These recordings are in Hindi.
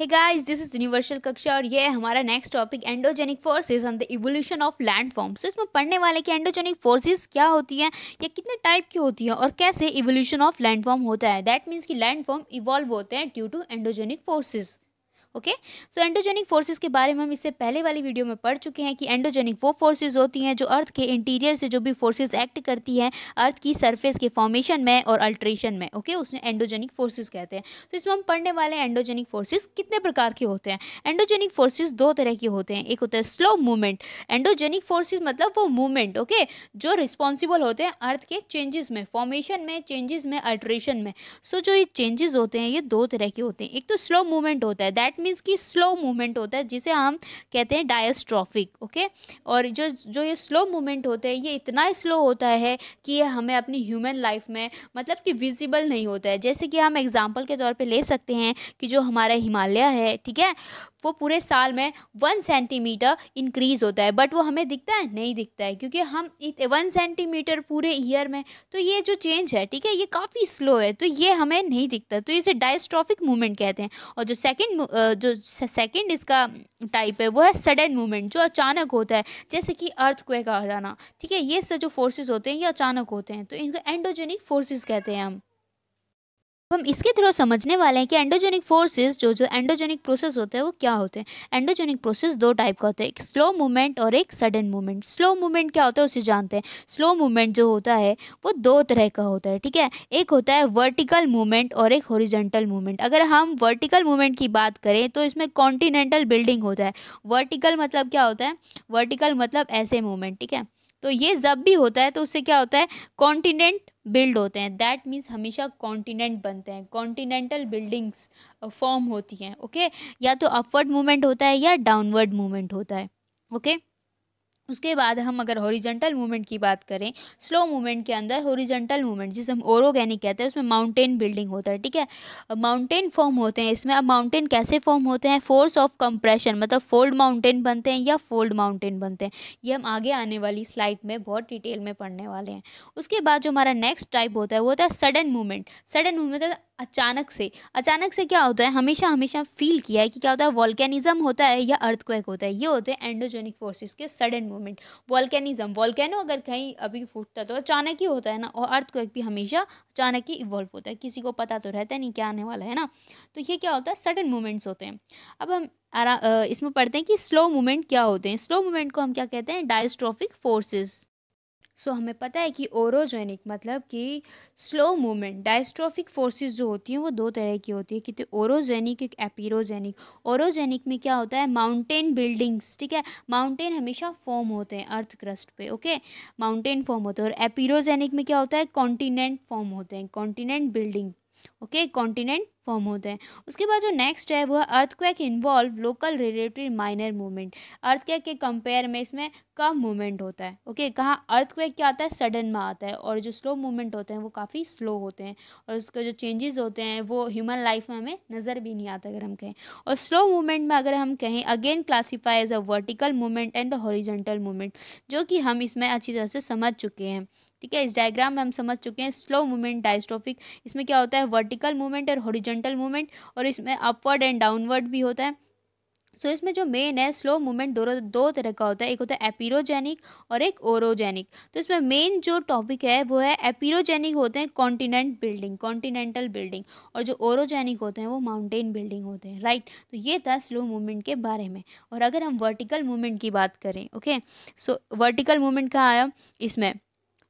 Hey guys, this is Universal Kaksha और ये है हमारा next topic endogenic forces and the evolution of landforms. इसमें पढ़ने वाले कि एंडोजेनिक फोर्सेस क्या होती हैं या कितने टाइप की होती हैं और कैसे इवोल्यूशन ऑफ लैंडफॉर्म होता है। दैट मीन्स कि लैंडफॉर्म इवॉल्व होते हैं due to endogenic forces. Okay, तो एंडोजेनिक फोर्सेस के बारे में हम इससे पहले वाली वीडियो में पढ़ चुके हैं कि एंडोजेनिक वो फोर्सेस होती हैं जो अर्थ के इंटीरियर से जो भी फोर्सेस एक्ट करती हैं अर्थ की सरफेस के फॉर्मेशन में और अल्ट्रेशन में। ओके, उसमें एंडोजेनिक फोर्सेस कहते हैं। तो इसमें हम पढ़ने वाले एंडोजेनिक फोर्सेस कितने प्रकार के होते हैं। एंडोजेनिक फोर्सेस दो तरह के होते हैं, एक होता है स्लो मूवमेंट। एंडोजेनिक फोर्सेस मतलब वो मूवमेंट, ओके, जो रिस्पॉन्सिबल होते हैं अर्थ के चेंजेस में, फॉर्मेशन में, चेंजेस में, अल्ट्रेशन में। सो जो ये चेंजेस होते हैं ये दो तरह के होते हैं। एक तो स्लो मूवमेंट होता है, दैट मीन्स कि स्लो मूवमेंट होता है जिसे हम कहते हैं डायस्ट्रॉफिक। ओके, और जो जो ये स्लो मूवमेंट होते हैं ये इतना स्लो होता है कि ये हमें अपनी ह्यूमन लाइफ में मतलब कि विजिबल नहीं होता है। जैसे कि हम एग्जांपल के तौर पे ले सकते हैं कि जो हमारा हिमालय है, ठीक है, वो पूरे साल में 1 सेंटीमीटर इंक्रीज होता है, बट वो हमें दिखता है नहीं दिखता है क्योंकि हम 1 सेंटीमीटर पूरे ईयर में, तो ये जो चेंज है, ठीक है, ये काफ़ी स्लो है, तो ये हमें नहीं दिखता, तो इसे डायस्ट्रॉफिक मूवमेंट कहते हैं। और जो सेकंड इसका टाइप है वो है सडन मूवमेंट, जो अचानक होता है, जैसे कि अर्थक्वेक आ जाना। ठीक है, ये सब जो फोर्सेस होते हैं ये अचानक होते हैं, तो इनको एंडोजेनिक फोर्सेस कहते हैं हम। हम इसके थ्रू समझने वाले हैं कि एंडोजेनिक फोर्सेस जो एंडोजेनिक प्रोसेस होते हैं वो क्या होते हैं। एंडोजेनिक प्रोसेस दो टाइप का होता है, एक स्लो मूवमेंट और एक सडन मूवमेंट। स्लो मूवमेंट क्या होता है उसे जानते हैं। स्लो मूवमेंट जो होता है वो दो तरह का होता है, ठीक है, एक होता है वर्टिकल मूवमेंट और एक हॉरिजॉन्टल मूवमेंट। अगर हम वर्टिकल मूवमेंट की बात करें तो इसमें कॉन्टिनेंटल बिल्डिंग होता है। वर्टिकल मतलब क्या होता है, वर्टिकल मतलब ऐसे मूवमेंट, ठीक है, तो ये जब भी होता है तो उससे क्या होता है, कॉन्टिनेंट बिल्ड होते हैं। दैट मीन्स हमेशा कॉन्टिनेंट बनते हैं, कॉन्टिनेंटल बिल्डिंग्स फॉर्म होती हैं। ओके, या तो अपवर्ड मूवमेंट होता है या डाउनवर्ड मूवमेंट होता है। ओके, उसके बाद हम अगर हॉरिजॉन्टल मूवमेंट की बात करें, स्लो मूवमेंट के अंदर हॉरिजॉन्टल मूवमेंट जिसे हम ओरोगेनिक कहते हैं, उसमें माउंटेन बिल्डिंग होता है। ठीक है, माउंटेन फॉर्म होते हैं इसमें। अब माउंटेन कैसे फॉर्म होते हैं, फोर्स ऑफ कंप्रेशन मतलब फोल्ड माउंटेन बनते हैं या फोल्ड माउंटेन बनते हैं, ये हम आगे आने वाली स्लाइड में बहुत डिटेल में पढ़ने वाले हैं। उसके बाद जो हमारा नेक्स्ट टाइप होता है वो होता है सडन मूवमेंट। सडन मूवमेंट अचानक से क्या होता है, हमेशा हमेशा फील किया है कि क्या होता है, वॉल्केनिज्म होता है या अर्थक्वेक होता है, ये होते हैं एंडोजेनिक फोर्सेस के सडन मूवमेंट। वॉल्केनिज्म, वॉल्केनो अगर कहीं अभी फूटता है तो अचानक ही होता है ना, और अर्थक्वेक भी हमेशा अचानक ही इवॉल्व होता है, किसी को पता तो रहता नहीं क्या आने वाला है ना। तो ये क्या होता है, सडन मूवमेंट्स होते हैं। अब हम इसमें पढ़ते हैं कि स्लो मूवमेंट क्या होते हैं। स्लो मूवमेंट को हम क्या कहते हैं, डायस्ट्रोफिक फोर्सेस। सो हमें पता है कि ओरोजेनिक मतलब कि स्लो मूवमेंट। डायस्ट्रोफिक फोर्सेस जो होती हैं वो दो तरह की होती है, कि ओरोजेनिक एक एपिरोजेनिक। ओरोजेनिक में क्या होता है, माउंटेन बिल्डिंग्स, ठीक है, माउंटेन हमेशा फॉर्म होते हैं अर्थ क्रस्ट पे। ओके, माउंटेन फॉर्म होते हैं। और एपिरोजेनिक में क्या होता है, कॉन्टिनेंट फॉर्म होते हैं, continent building. Okay, continent form होते हैं। उसके बाद जो नेक्स्ट है वो है earthquake involve local relative minor movement. Earthquake के कंपेयर में इसमें कम मूवमेंट होता है। ओके, कहाँ अर्थक्वेक क्या आता है, सडन में आता है, और जो स्लो मूवमेंट होते हैं वो काफ़ी स्लो होते हैं, और उसके जो चेंजेस होते हैं वो ह्यूमन लाइफ में हमें नज़र भी नहीं आता अगर हम कहें। और स्लो मूवमेंट में अगर हम कहें, again classify as a vertical movement and the horizontal movement, जो कि हम इसमें अच्छी तरह से समझ चुके हैं। ठीक है, इस डायग्राम में हम समझ चुके हैं स्लो मूवमेंट, डायस्ट्रोफिक, इसमें क्या होता है, वर्टिकल मूवमेंट और हॉरिजॉन्टल मूवमेंट, और इसमें अपवर्ड एंड डाउनवर्ड भी होता है। सो इसमें जो मेन है स्लो मूवमेंट दो तरह का होता है, एक होता है एपिरोजेनिक और एक ओरोजेनिक। तो इसमें मेन जो टॉपिक है वो है एपिरोजेनिक होते हैं कॉन्टिनेंट बिल्डिंग, कॉन्टिनेंटल बिल्डिंग, और जो ओरोजेनिक होते हैं वो माउंटेन बिल्डिंग होते हैं। राइट, तो ये था स्लो मूवमेंट के बारे में। और अगर हम वर्टिकल मूवमेंट की बात करें, ओके, सो वर्टिकल मूवमेंट कहाँ आया, इसमें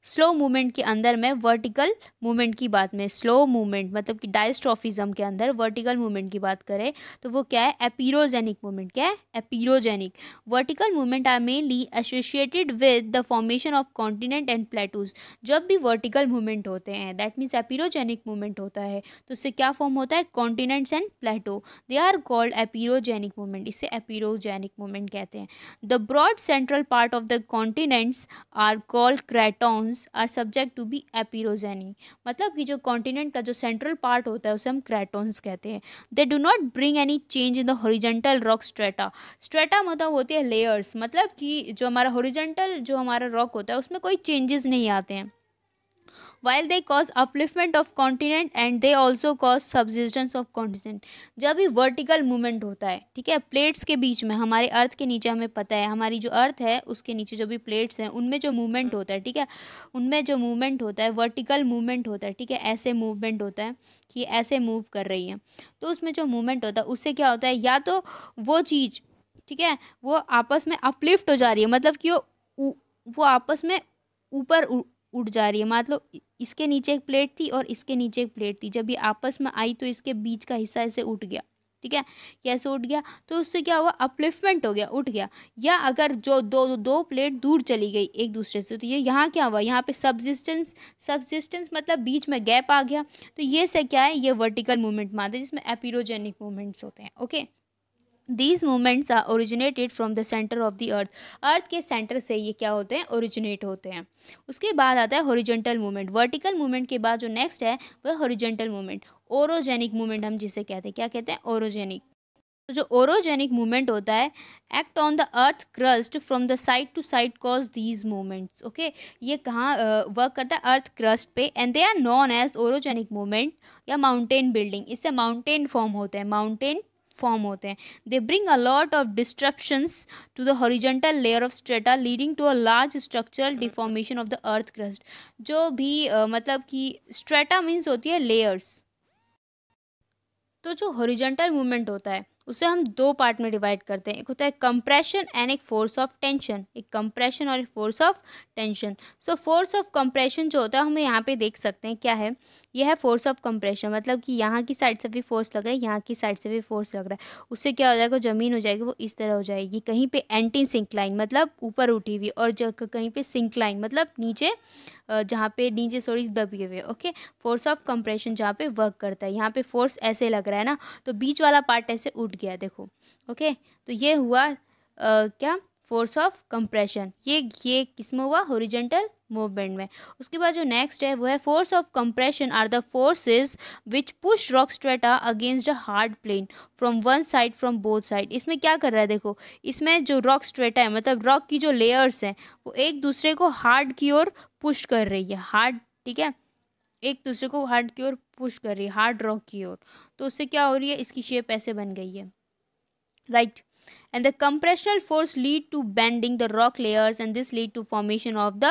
स्लो मूवमेंट के अंदर में वर्टिकल मूवमेंट की बात में, स्लो मूवमेंट मतलब कि डायस्ट्रोफिज्म के अंदर वर्टिकल मूवमेंट की बात करें तो वो क्या है, एपिरोजेनिक मूवमेंट। क्या है, epeirogenic. Vertical movement are mainly associated with the formation of continent and plateaus. जब भी वर्टिकल मूवमेंट होते हैं, दैट मीन्स एपिरोजेनिक मूवमेंट होता है, तो उससे क्या फॉर्म होता है, continents and plateau, they are called epeirogenic movement, इसे एपिरोजेनिक मूवमेंट कहते हैं। The broad central part of the continents are called cratons are subject to be epeirogeny. मतलब कि जो कॉन्टिनेंट का जो सेंट्रल पार्ट होता है उसे हम क्रेटॉन्स कहते हैं। They do not bring any change in the horizontal rock strata. Strata मतलब होती है लेयर्स, मतलब कि जो हमारा हॉरिजॉन्टल जो हमारा रॉक होता है उसमें कोई चेंजेस नहीं आते हैं। while they cause upliftment of continent and they also cause subsidence of continent। जब भी वर्टिकल मूवमेंट होता है, ठीक है, प्लेट्स के बीच में, हमारे अर्थ के नीचे हमें पता है, हमारी जो अर्थ है उसके नीचे जो भी प्लेट्स हैं उनमें जो मूवमेंट होता है, ठीक है, उनमें जो मूवमेंट होता है वर्टिकल मूवमेंट होता है, ठीक है, ऐसे मूवमेंट होता है कि ऐसे मूव कर रही है, तो उसमें जो मूवमेंट होता है उससे क्या होता है, या तो वो चीज़, ठीक है, वो आपस में अपलिफ्ट हो जा रही है, मतलब कि वो आपस में ऊपर उठ जा रही है, मतलब इसके नीचे एक प्लेट थी और इसके नीचे एक प्लेट थी, जब ये आपस में आई तो इसके बीच का हिस्सा ऐसे उठ गया, ठीक है, कैसे उठ गया, तो उससे क्या हुआ, अपलिफ्टमेंट हो गया, उठ गया। या अगर जो दो प्लेट दूर चली गई एक दूसरे से, तो ये यहाँ क्या हुआ, यहाँ पे सब्सिस्टेंस मतलब बीच में गैप आ गया, तो ये से क्या है, ये वर्टिकल मूवमेंट मानते हैं जिसमें एपिरोजेनिक मूवमेंट्स होते हैं। Okay, These movements are originated from the center of the earth। अर्थ के सेंटर से ये क्या होते हैं, ओरिजिनेट होते हैं। उसके बाद आता है हॉरिजॉन्टल मूवमेंट। वर्टिकल मूवमेंट के बाद जो नेक्स्ट है वह हॉरिजॉन्टल मूवमेंट, ओरोजेनिक मूवमेंट हम जिसे कहते हैं, क्या कहते हैं, ओरोजेनिक। तो जो ओरोजेनिक मूवमेंट होता है, act on the earth crust from the side to side cause these movements. Okay, ये कहाँ वर्क करता है, अर्थ क्रस्ट पे, and they are known as orogenic movement या माउंटेन बिल्डिंग। इससे माउंटेन फॉर्म होते हैं, माउंटेन फॉर्म होते हैं। They bring a lot of disruptions to the horizontal layer of strata leading to a large structural deformation of the earth crust. जो भी मतलब कि स्ट्रेटा मीन्स होती है लेयर्स। तो जो हॉरिजॉन्टल मूवमेंट होता है उसे हम दो पार्ट में डिवाइड करते हैं, एक होता है कंप्रेशन एंड एक फोर्स ऑफ टेंशन, एक कंप्रेशन और एक force of tension. So force of compression जो होता है हम यहाँ पे देख सकते हैं क्या है, यह है फोर्स ऑफ कंप्रेशन, मतलब कि यहाँ की साइड से भी फोर्स लग रहा है, यहाँ की साइड से भी फोर्स लग रहा है, उससे क्या हो जाएगा, ज़मीन हो जाएगी वो इस तरह हो जाएगी, कहीं पे एंटी सिंक्लाइन मतलब ऊपर उठी हुई, और कहीं पे सिंक्लाइन मतलब नीचे, जहाँ पे नीचे थोड़ी दबी हुई है। ओके, फोर्स ऑफ कंप्रेशन जहाँ पे वर्क करता है, यहाँ पे फोर्स ऐसे लग रहा है ना, तो बीच वाला पार्ट ऐसे उठ गया, देखो। ओके, तो ये हुआ क्या, फोर्स ऑफ कंप्रेशन। ये किस में हुआ, हॉरिजॉन्टल मूवमेंट में। उसके बाद जो नेक्स्ट है वो है force of compression are the forces which push rock strata against a hard plane from one side from both side. इसमें क्या कर रहा है, देखो, इसमें जो रॉक स्ट्रेटा है मतलब रॉक की जो लेयर्स हैं वो एक दूसरे को हार्ड की ओर पुश कर रही है, हार्ड, ठीक है, एक दूसरे को हार्ड की ओर पुश कर रही है, हार्ड रॉक की ओर, तो उससे क्या हो रही है, इसकी शेप ऐसे बन गई है, right. And the compressional force lead to bending the rock layers and this lead to formation of the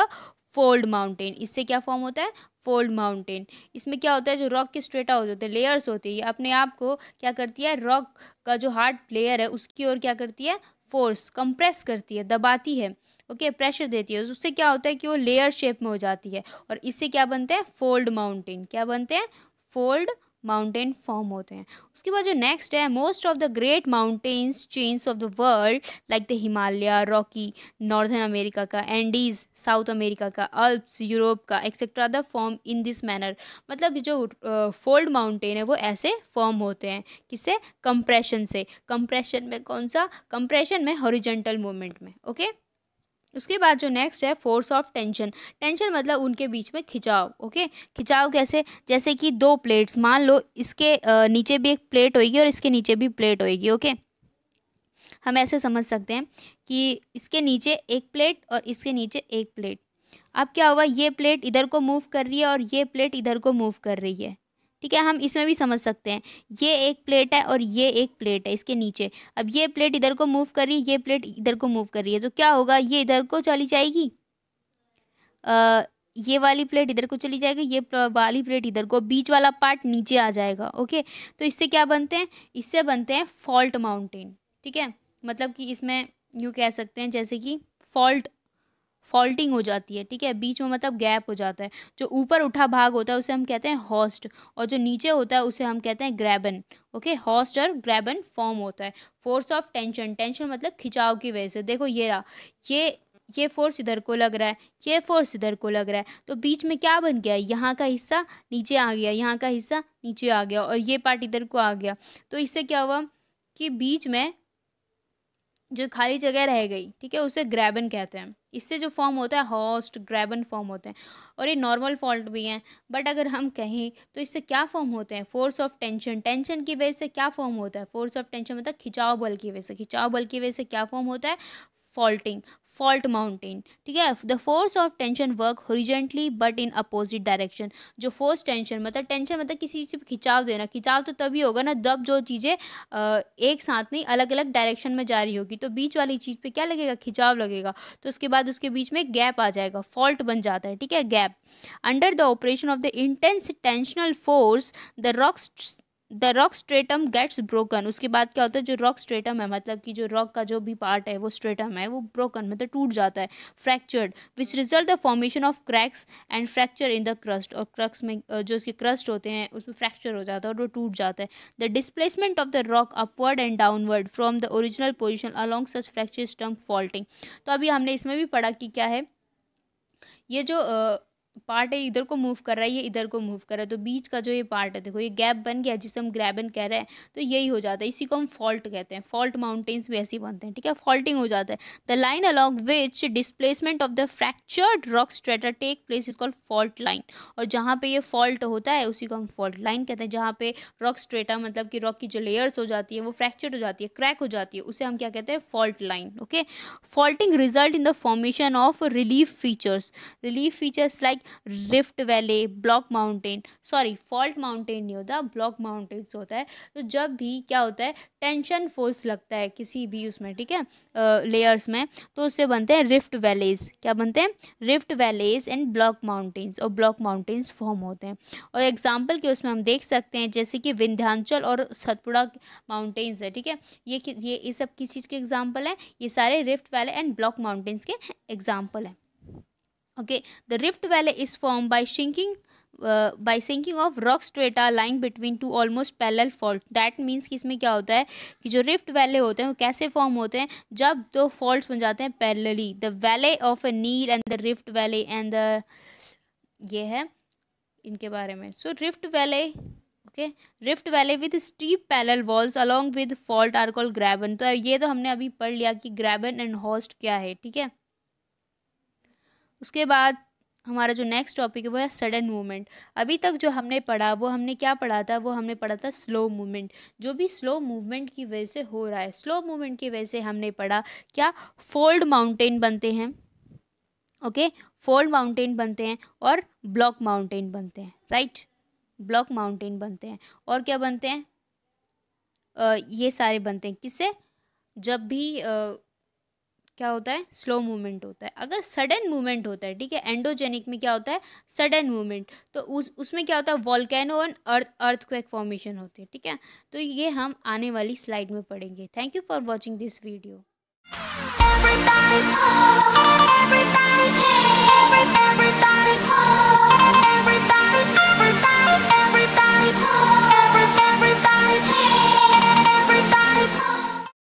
fold mountain। इससे क्या फॉर्म होता है, फोल्ड माउंटेन। इसमें क्या होता है, जो रॉक के स्ट्रेटा हो जाते हैं, लेयर्स होती है, ये अपने आप को क्या करती है, रॉक का जो हार्ड लेयर है उसकी ओर क्या करती है, फोर्स कंप्रेस करती है, दबाती है, ओके, प्रेशर देती है, उससे क्या होता है कि वो लेयर शेप में हो जाती है, और इससे क्या बनते हैं, फोल्ड माउंटेन। क्या बनते हैं, फोल्ड माउंटेन फॉर्म होते हैं। उसके बाद जो नेक्स्ट है, most of the great mountains chains of the world like the Himalaya, Rocky northern America का, एंडीज साउथ अमेरिका का, अल्प्स यूरोप का, etcetera the form in this manner. मतलब जो फोल्ड माउंटेन है वो ऐसे फॉर्म होते हैं, किससे, कंप्रेशन से। कंप्रेशन में कौन सा, कंप्रेशन में हॉरिजॉन्टल मूवमेंट में। ओके, उसके बाद जो नेक्स्ट है फोर्स ऑफ टेंशन। टेंशन मतलब उनके बीच में खिंचाव। ओके, खिंचाव कैसे, जैसे कि दो प्लेट्स, मान लो इसके नीचे भी एक प्लेट होगी और इसके नीचे भी प्लेट होगी। ओके, हम ऐसे समझ सकते हैं कि इसके नीचे एक प्लेट और इसके नीचे एक प्लेट। अब क्या हुआ, ये प्लेट इधर को मूव कर रही है और ये प्लेट इधर को मूव कर रही है, ठीक है, हम इसमें भी समझ सकते हैं, ये एक प्लेट है और ये एक प्लेट है इसके नीचे। अब ये प्लेट इधर को मूव कर रही है, ये प्लेट इधर को मूव कर रही है, तो क्या होगा, ये इधर को चली जाएगी, ये वाली प्लेट इधर को चली जाएगी, ये वाली प्लेट इधर को, बीच वाला पार्ट नीचे आ जाएगा। ओके, तो इससे क्या बनते हैं, इससे बनते हैं फॉल्ट माउंटेन, ठीक है, मतलब कि इसमें यूँ कह सकते हैं जैसे कि फॉल्टिंग हो जाती है, ठीक है, बीच में मतलब गैप हो जाता है। जो ऊपर उठा भाग होता है उसे हम कहते हैं हॉस्ट, और जो नीचे होता है उसे हम कहते हैं ग्रैबन। ओके, हॉस्ट और ग्रैबन फॉर्म होता है। फोर्स ऑफ टेंशन, टेंशन मतलब खिंचाव की वजह से, देखो ये रहा, ये फोर्स इधर को लग रहा है, ये फोर्स इधर को लग रहा है, तो बीच में क्या बन गया, यहाँ का हिस्सा नीचे आ गया, यहाँ का हिस्सा नीचे आ गया, और ये पार्ट इधर को आ गया, तो इससे क्या हुआ कि बीच में जो खाली जगह रह गई, ठीक है, उसे ग्रैबन कहते हैं। इससे जो फॉर्म होता है हॉस्ट ग्रैबन फॉर्म होते हैं, और ये नॉर्मल फॉल्ट भी हैं। बट अगर हम कहें तो इससे क्या फॉर्म होते हैं, फोर्स ऑफ टेंशन, टेंशन की वजह से क्या फॉर्म होता है, फोर्स ऑफ टेंशन मतलब खिंचाव बल की वजह से, खिंचाव बल की वजह से क्या फॉर्म होता है, फॉल्टिंग, फॉल्ट माउंटेन, ठीक है। The force of tension work horizontally but in opposite direction. जो फोर्स टेंशन मतलब किसी चीज़ पे खिंचाव देना, खिंचाव तो तभी होगा ना जब जो चीज़ें एक साथ नहीं अलग अलग डायरेक्शन में जा रही होगी, तो बीच वाली चीज़ पे क्या लगेगा, खिंचाव लगेगा, तो उसके बाद उसके बीच में गैप आ जाएगा, फॉल्ट बन जाता है, ठीक है, gap. Under the operation of the intense tensional force the rock stratum gets broken. उसके बाद क्या होता है, जो रॉक स्ट्रेटम है मतलब कि जो रॉक का जो भी पार्ट है वो स्ट्रेटम है, वो ब्रोकन मतलब टूट जाता है, fractured, which result the formation of cracks and fracture in the crust. और क्रक्स में जो उसके क्रस्ट होते हैं उसमें फ्रैक्चर हो जाता है और वो टूट जाता है। The displacement of the rock upward and downward from the original position along such fracture term faulting. तो अभी हमने इसमें भी पढ़ा कि क्या है, ये जो पार्ट है इधर को मूव कर रहा है, ये इधर को मूव कर रहा है, तो बीच का जो ये पार्ट है देखो ये गैप बन गया जिसे हम ग्रैबन कह रहे हैं, तो यही हो जाता है, इसी को हम फॉल्ट कहते हैं। फॉल्ट माउंटेन्स भी ऐसे ही बनते हैं, ठीक है, फॉल्टिंग हो जाता है। The line along which displacement of the fractured rock strata take place is called fault line. और जहाँ पे ये फॉल्ट होता है उसी को हम फॉल्ट लाइन कहते हैं। जहाँ पे रॉक स्ट्रेटा मतलब कि रॉक की जो लेयर्स हो जाती है वो फ्रैक्चर्ड हो जाती है, क्रैक हो जाती है, उसे हम क्या कहते हैं, fault line. Okay, faulting result in the formation of relief features. Relief features like rift valley, block mountain, sorry fault mountain नहीं होता, ब्लॉक माउंटेन्स होता है। तो जब भी क्या होता है, टेंशन फोर्स लगता है किसी भी उसमें, ठीक है, लेयर्स में, तो उससे बनते हैं रिफ्ट वैलेज। क्या बनते हैं, रिफ्ट वैलेज एंड ब्लॉक माउंटेन्स, और ब्लॉक माउंटेन्स फॉर्म होते हैं। और एग्जाम्पल के उसमें हम देख सकते हैं जैसे कि विंध्याचल और सतपुड़ा माउंटेन्स है, ठीक है, ये सब किस चीज़ के एग्जाम्पल है, ये सारे rift valley and block mountains के एग्जाम्पल है। Okay, the rift valley is formed by sinking of rock strata lying between two almost parallel fault. That means कि इसमें क्या होता है कि जो रिफ्ट वैले होते हैं वो कैसे फॉर्म होते हैं, जब दो फॉल्ट्स बन जाते हैं parallelly. The valley of a Nile and the rift valley and the, ये है इनके बारे में। So rift valley, okay, rift valley with steep parallel walls along with fault are called graben. तो ये तो हमने अभी पढ़ लिया कि ग्रैबन एंड होस्ट क्या है, ठीक है। उसके बाद हमारा जो नेक्स्ट टॉपिक है वो है सडन मूवमेंट। अभी तक जो हमने पढ़ा वो हमने क्या पढ़ा था, वो हमने पढ़ा था स्लो मूवमेंट। जो भी स्लो मूवमेंट की वजह से हो रहा है, स्लो मूवमेंट की वजह से हमने पढ़ा क्या, फोल्ड माउंटेन बनते हैं, ओके, फोल्ड माउंटेन बनते हैं और ब्लॉक माउंटेन बनते हैं, राइट, ब्लॉक माउंटेन बनते हैं। और क्या बनते हैं, ये सारे बनते हैं किससे, जब भी क्या होता है, स्लो मूवमेंट होता है। अगर सडन मूवमेंट होता है, ठीक है, एंडोजेनिक में क्या होता है, सडन मूवमेंट, तो उसमें क्या होता है, वॉल्केनो एंड अर्थक्वेक फॉर्मेशन होती है, ठीक है। तो ये हम आने वाली स्लाइड में पढ़ेंगे। Thank you for watching this video.